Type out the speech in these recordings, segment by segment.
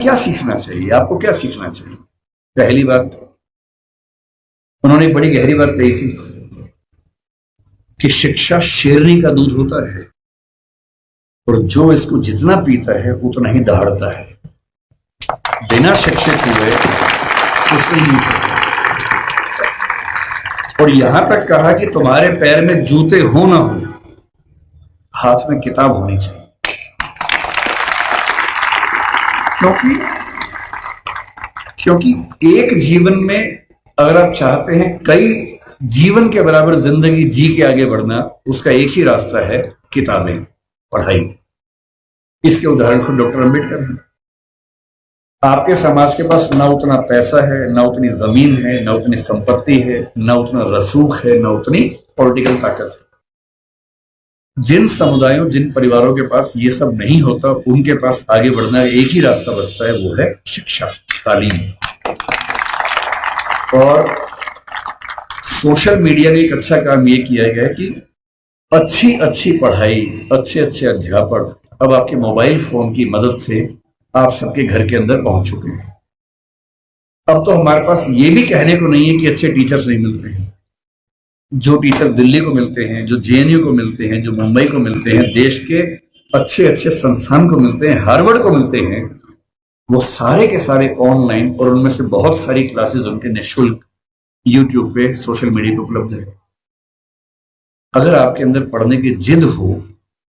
क्या सीखना चाहिए, आपको क्या सीखना चाहिए? पहली बात, उन्होंने एक बड़ी गहरी बात कही थी कि शिक्षा शेरनी का दूध होता है और जो इसको जितना पीता है उतना ही दहाड़ता है। बिना शिक्षित हुए कुछ नहीं हो सकता। और यहां तक कहा कि तुम्हारे पैर में जूते हो ना हो, हाथ में किताब होनी चाहिए। क्योंकि एक जीवन में अगर आप चाहते हैं कई जीवन के बराबर जिंदगी जी के आगे बढ़ना, उसका एक ही रास्ता है, किताबें, पढ़ाई। इसके उदाहरण खुद डॉक्टर अंबेडकर हैं। आपके समाज के पास ना उतना पैसा है, ना उतनी जमीन है, ना उतनी संपत्ति है, ना उतना रसूख है, ना उतनी पॉलिटिकल ताकत है। जिन समुदायों, जिन परिवारों के पास ये सब नहीं होता, उनके पास आगे बढ़ना एक ही रास्ता बचता है, वो है शिक्षा, तालीम। और सोशल मीडिया ने एक अच्छा काम ये किया गया है कि अच्छी अच्छी पढ़ाई, अच्छे अच्छे अध्यापक अब आपके मोबाइल फोन की मदद से आप सबके घर के अंदर पहुंच चुके हैं। अब तो हमारे पास ये भी कहने को नहीं है कि अच्छे टीचर्स नहीं मिलते हैं। जो टीचर दिल्ली को मिलते हैं, जो जेएनयू को मिलते हैं, जो मुंबई को मिलते हैं, देश के अच्छे अच्छे संस्थान को मिलते हैं, हार्वर्ड को मिलते हैं, वो सारे के सारे ऑनलाइन, और उनमें से बहुत सारी क्लासेस उनके निःशुल्क यूट्यूब पे, सोशल मीडिया पे उपलब्ध है। अगर आपके अंदर पढ़ने की जिद हो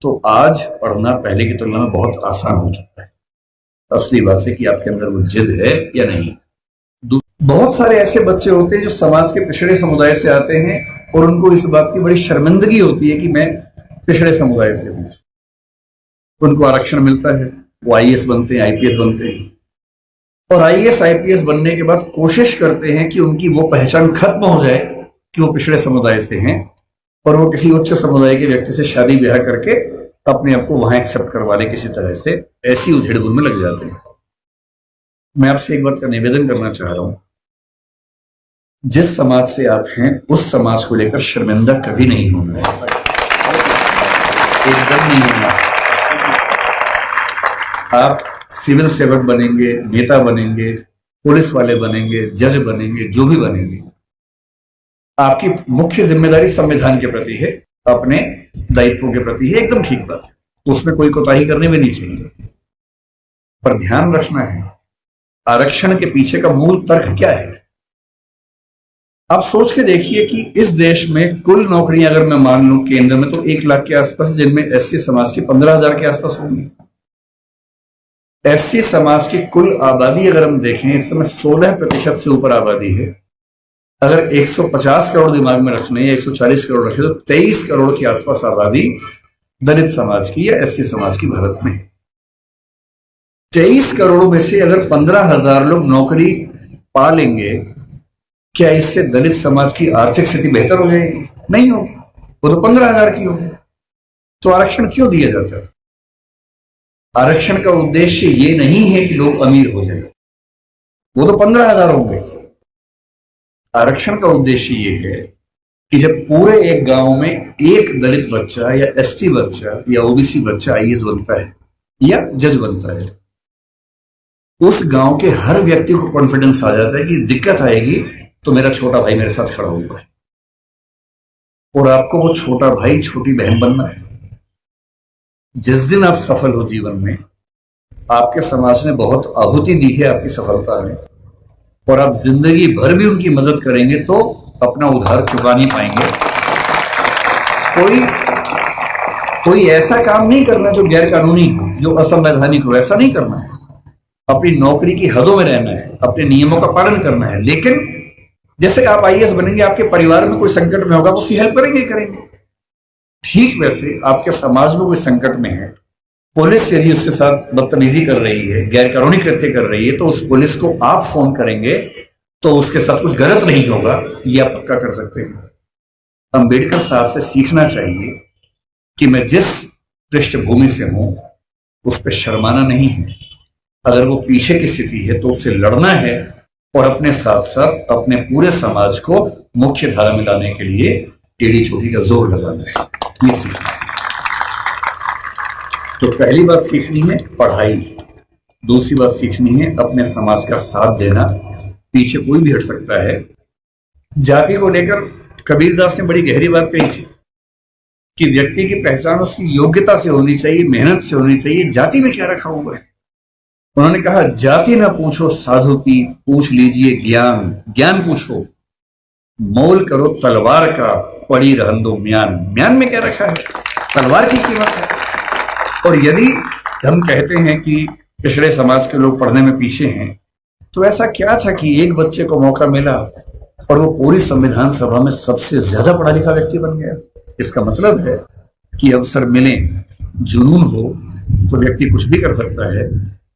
तो आज पढ़ना पहले की तुलना में बहुत आसान हो चुका है। असली बात है कि आपके अंदर वो जिद है या नहीं। बहुत सारे ऐसे बच्चे होते हैं जो समाज के पिछड़े समुदाय से आते हैं और उनको इस बात की बड़ी शर्मिंदगी होती है कि मैं पिछड़े समुदाय से हूं। उनको आरक्षण मिलता है, वो आईएएस बनते हैं, आईपीएस बनते हैं, और आईएएस आईपीएस बनने के बाद कोशिश करते हैं कि उनकी वो पहचान खत्म हो जाए कि वो पिछड़े समुदाय से हैं, और वो किसी उच्च समुदाय के व्यक्ति से शादी ब्याह करके अपने आप को वहां एक्सेप्ट करवा ले किसी तरह से। ऐसी उधेड़-बुन में लग जाते हैं। मैं आपसे एक बात का निवेदन करना चाह रहा हूं, जिस समाज से आप हैं उस समाज को लेकर शर्मिंदा कभी नहीं होना है, एकदम नहीं होना। आप सिविल सेवक बनेंगे, नेता बनेंगे, पुलिस वाले बनेंगे, जज बनेंगे, जो भी बनेंगे, आपकी मुख्य जिम्मेदारी संविधान के प्रति है, अपने दायित्वों के प्रति है, एकदम ठीक बात है, उसमें कोई कोताही करने भी नहीं चाहिए। पर ध्यान रखना है, आरक्षण के पीछे का मूल तर्क क्या है? आप सोच के देखिए कि इस देश में कुल नौकरियां अगर मैं मान लूं केंद्र में तो 1 लाख के आसपास, जिनमें एससी समाज की 15,000 के आसपास होंगी। एससी समाज की कुल आबादी अगर हम देखें, इस समय 16% से ऊपर आबादी है। अगर 150 करोड़ दिमाग में रखने या 140 करोड़ रखे तो 23 करोड़ के आसपास आबादी दलित समाज की या एससी समाज की भारत में। 23 करोड़ में से अगर 15,000 लोग नौकरी पा लेंगे, क्या इससे दलित समाज की आर्थिक स्थिति बेहतर हो जाएगी? नहीं होगी, वो तो 15,000 की होगी। तो आरक्षण क्यों दिया जाता है? आरक्षण का उद्देश्य ये नहीं है कि लोग अमीर हो जाए, वो तो 15,000 होंगे। आरक्षण का उद्देश्य ये है कि जब पूरे एक गांव में एक दलित बच्चा या एसटी बच्चा या ओबीसी बच्चा आईएएस बनता है या जज बनता है, उस गांव के हर व्यक्ति को कॉन्फिडेंस आ जाता है कि दिक्कत आएगी तो मेरा छोटा भाई मेरे साथ खड़ा हुआ है, और आपको वो छोटा भाई, छोटी बहन बनना है। जिस दिन आप सफल हो जीवन में, आपके समाज ने बहुत आहुति दी है आपकी सफलता में, और आप जिंदगी भर भी उनकी मदद करेंगे तो अपना उधार चुका नहीं पाएंगे। कोई ऐसा काम नहीं करना जो गैर कानूनी हो, जो असंवैधानिक हो, ऐसा नहीं करना है। अपनी नौकरी की हदों में रहना है, अपने नियमों का पालन करना है। लेकिन जैसे आप आईएएस बनेंगे, आपके परिवार में कोई संकट में होगा, उसकी हेल्प करेंगे। ठीक वैसे आपके समाज में कोई संकट में है, पुलिस यदि उसके साथ बदतमीजी कर रही है, गैर कानूनी कृत्य कर रही है, तो उस पुलिस को आप फोन करेंगे तो उसके साथ कुछ गलत नहीं होगा, ये आप पक्का कर सकते हैं। अंबेडकर साहब से सीखना चाहिए कि मैं जिस पृष्ठभूमि से हूं उस पर शर्माना नहीं है। अगर वो पीछे की स्थिति है तो उससे लड़ना है, और अपने साथ साथ अपने पूरे समाज को मुख्य धारा में लाने के लिए एड़ी चोटी का जोर लगाना है, ये सीखना है। तो पहली बात सीखनी है पढ़ाई। दूसरी बात सीखनी है अपने समाज का साथ देना। पीछे कोई भी हट सकता है। जाति को लेकर कबीरदास ने बड़ी गहरी बात कही थी कि व्यक्ति की पहचान उसकी योग्यता से होनी चाहिए, मेहनत से होनी चाहिए। जाति में क्या रखा हुआ है? उन्होंने कहा जाति ना पूछो साधु की, पूछ लीजिए ज्ञान। ज्ञान पूछो, मोल करो तलवार का, पड़ी रहन दो म्यान। म्यान में क्या रखा है? तलवार की कीमत है। और यदि हम कहते हैं कि पिछड़े समाज के लोग पढ़ने में पीछे हैं, तो ऐसा क्या था कि एक बच्चे को मौका मिला और वो पूरी संविधान सभा में सबसे ज्यादा पढ़ा लिखा व्यक्ति बन गया? इसका मतलब है कि अवसर मिले, जुनून हो तो व्यक्ति कुछ भी कर सकता है।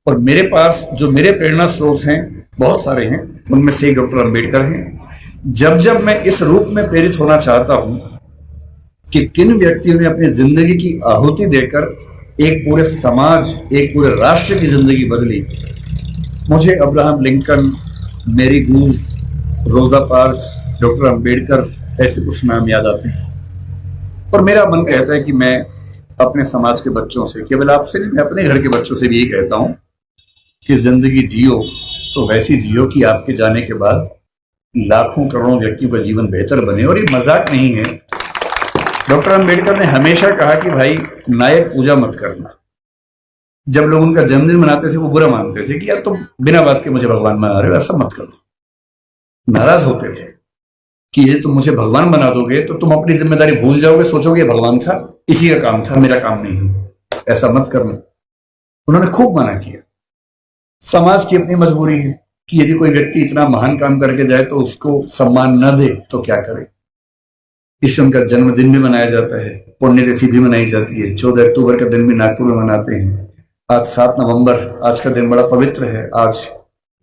और मेरे पास जो मेरे प्रेरणा स्रोत हैं बहुत सारे हैं, उनमें से एक डॉक्टर अंबेडकर हैं। जब जब मैं इस रूप में प्रेरित होना चाहता हूं कि किन व्यक्तियों ने अपनी जिंदगी की आहुति देकर एक पूरे समाज, एक पूरे राष्ट्र की जिंदगी बदली, मुझे अब्राहम लिंकन, मेरी गूव, रोजा पार्क्स, डॉक्टर अंबेडकर ऐसे कुछ नाम याद आते हैं। और मेरा मन कहता है कि मैं अपने समाज के बच्चों से, केवल आपसे नहीं, मैं अपने घर के बच्चों से भी यही कहता हूं कि जिंदगी जियो तो वैसी जियो कि आपके जाने के बाद लाखों करोड़ों व्यक्तियों का जीवन बेहतर बने। और ये मजाक नहीं है। डॉक्टर अंबेडकर ने हमेशा कहा कि भाई नायक पूजा मत करना। जब लोग उनका जन्मदिन मनाते थे वो बुरा मानते थे कि यार तुम बिना बात के मुझे भगवान बना रहे हो, ऐसा मत करो। नाराज होते थे कि ये तुम मुझे भगवान बना दोगे तो तुम अपनी जिम्मेदारी भूल जाओगे, सोचोगे भगवान था, इसी का काम था, मेरा काम नहीं, ऐसा मत करना। उन्होंने खूब मना किया। समाज की अपनी मजबूरी है कि यदि कोई व्यक्ति इतना महान काम करके जाए तो उसको सम्मान न दे तो क्या करे। इसलिए उनका जन्मदिन भी मनाया जाता है, पुण्यतिथि भी मनाई जाती है। 14 अक्टूबर का दिन भी नागपुर में मनाते हैं। आज 7 नवंबर, आज का दिन बड़ा पवित्र है। आज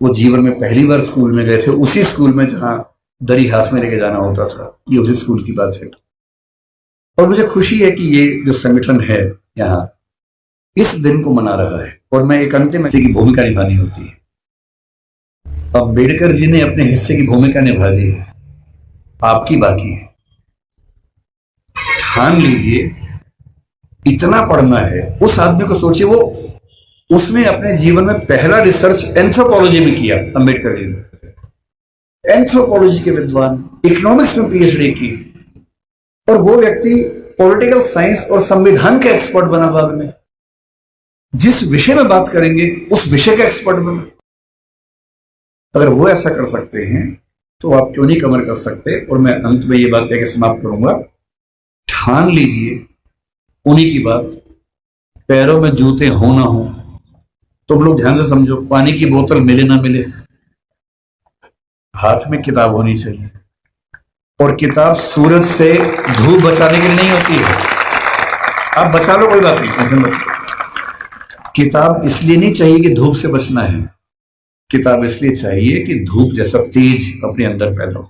वो जीवन में पहली बार स्कूल में गए थे, उसी स्कूल में जहां दरी हाथ में लेके जाना होता था। ये उसी स्कूल की बात है। और मुझे खुशी है कि ये जो संगठन है यहाँ इस दिन को मना रहा है और मैं एक अंतिम हिस्से की भूमिका निभानी होती है। अम्बेडकर जी ने अपने हिस्से की भूमिका निभा दी है, आपकी बाकी है। ठान लीजिए, इतना पढ़ना है। उस आदमी को सोचिए, वो उसने अपने जीवन में पहला रिसर्च एंथ्रोपोलॉजी में किया। अंबेडकर जी ने एंथ्रोपोलॉजी के विद्वान, इकोनॉमिक्स में पीएचडी की, और वो व्यक्ति पॉलिटिकल साइंस और संविधान का एक्सपर्ट बना बाद में। जिस विषय में बात करेंगे उस विषय का एक्सपर्ट बना। अगर वो ऐसा कर सकते हैं तो आप क्यों नहीं कमर कर सकते। और मैं अंत में ये बात कहकर समाप्त करूंगा, ठान लीजिए उन्हीं की बात, पैरों में जूते हो ना हो। तुम लोग ध्यान से समझो, पानी की बोतल मिले ना मिले, हाथ में किताब होनी चाहिए। और किताब सूरज से धूप बचाने के लिए नहीं होती है। आप बचा लो, कोई बात नहीं, टेंशन मत लो। किताब इसलिए नहीं चाहिए कि धूप से बचना है, किताब इसलिए चाहिए कि धूप जैसा तेज अपने अंदर पैदा हो।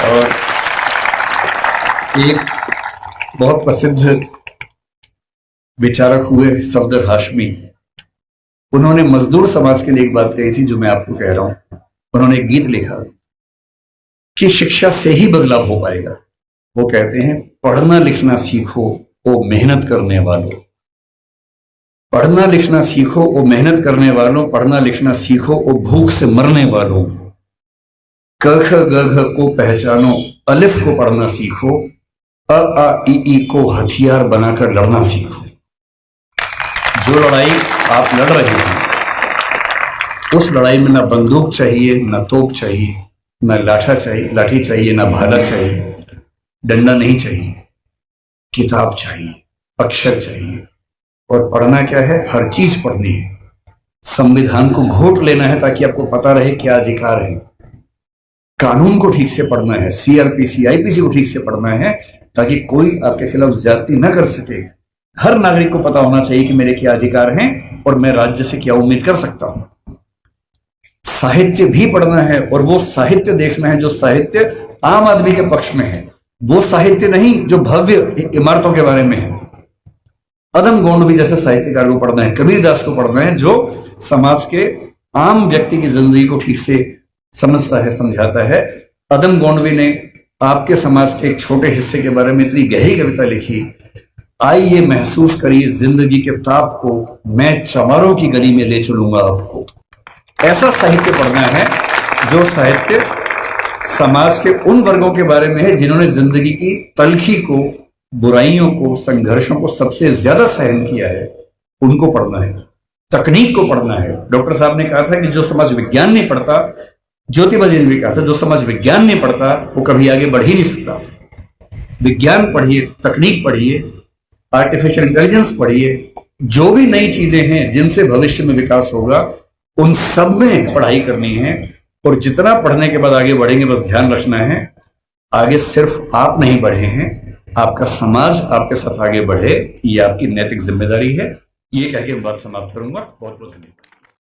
और एक बहुत प्रसिद्ध विचारक हुए सफदर हाशमी, उन्होंने मजदूर समाज के लिए एक बात कही थी जो मैं आपको कह रहा हूं। उन्होंने एक गीत लिखा कि शिक्षा से ही बदलाव हो पाएगा। वो कहते हैं, पढ़ना लिखना सीखो ओ मेहनत करने वालों, पढ़ना लिखना सीखो ओ मेहनत करने वालों, पढ़ना लिखना सीखो ओ भूख से मरने वालों, क ख ग घ को पहचानो, अलिफ को पढ़ना सीखो, अ आ ई को हथियार बनाकर लड़ना सीखो। जो लड़ाई आप लड़ रहे हैं उस लड़ाई में ना बंदूक चाहिए, ना तोप चाहिए, ना लाठी चाहिए, ना भाला चाहिए, डंडा नहीं चाहिए, किताब चाहिए, अक्षर चाहिए। और पढ़ना क्या है? हर चीज पढ़नी है। संविधान को घोट लेना है ताकि आपको पता रहे क्या अधिकार है। कानून को ठीक से पढ़ना है, सीआरपीसी, आईपीसी को ठीक से पढ़ना है ताकि कोई आपके खिलाफ ज्यादती न कर सके। हर नागरिक को पता होना चाहिए कि मेरे क्या अधिकार हैं और मैं राज्य से क्या उम्मीद कर सकता हूं। साहित्य भी पढ़ना है और वो साहित्य देखना है जो साहित्य आम आदमी के पक्ष में है, वो साहित्य नहीं जो भव्य इमारतों के बारे में है। अदम गोंडवी जैसे साहित्यकार को पढ़ना है, कबीरदास को पढ़ना है जो समाज के आम व्यक्ति की जिंदगी को ठीक से समझता है, समझाता है। अदम गोंडवी ने आपके समाज के एक छोटे हिस्से के बारे में इतनी गहरी कविता लिखी आइए महसूस करिए जिंदगी के ताप को, मैं चमारों की गली में ले चलूंगा आपको। ऐसा साहित्य पढ़ना है जो साहित्य समाज के उन वर्गों के बारे में है जिन्होंने जिंदगी की तलखी को, बुराइयों को, संघर्षों को सबसे ज्यादा सहन किया है, उनको पढ़ना है। तकनीक को पढ़ना है। डॉक्टर साहब ने कहा था कि जो समाज विज्ञान नहीं पढ़ता, ज्योतिबा जी ने भी कहा था, जो समाज विज्ञान नहीं पढ़ता वो कभी आगे बढ़ ही नहीं सकता। विज्ञान पढ़िए, तकनीक पढ़िए, आर्टिफिशियल इंटेलिजेंस पढ़िए, जो भी नई चीजें हैं जिनसे भविष्य में विकास होगा उन सब में पढ़ाई करनी है। और जितना पढ़ने के बाद आगे बढ़ेंगे, बस ध्यान रखना है आगे सिर्फ आप नहीं बढ़े हैं, आपका समाज आपके साथ आगे बढ़े, ये आपकी नैतिक जिम्मेदारी है। ये कह के बात समाप्त करूंगा। बहुत बहुत धन्यवाद।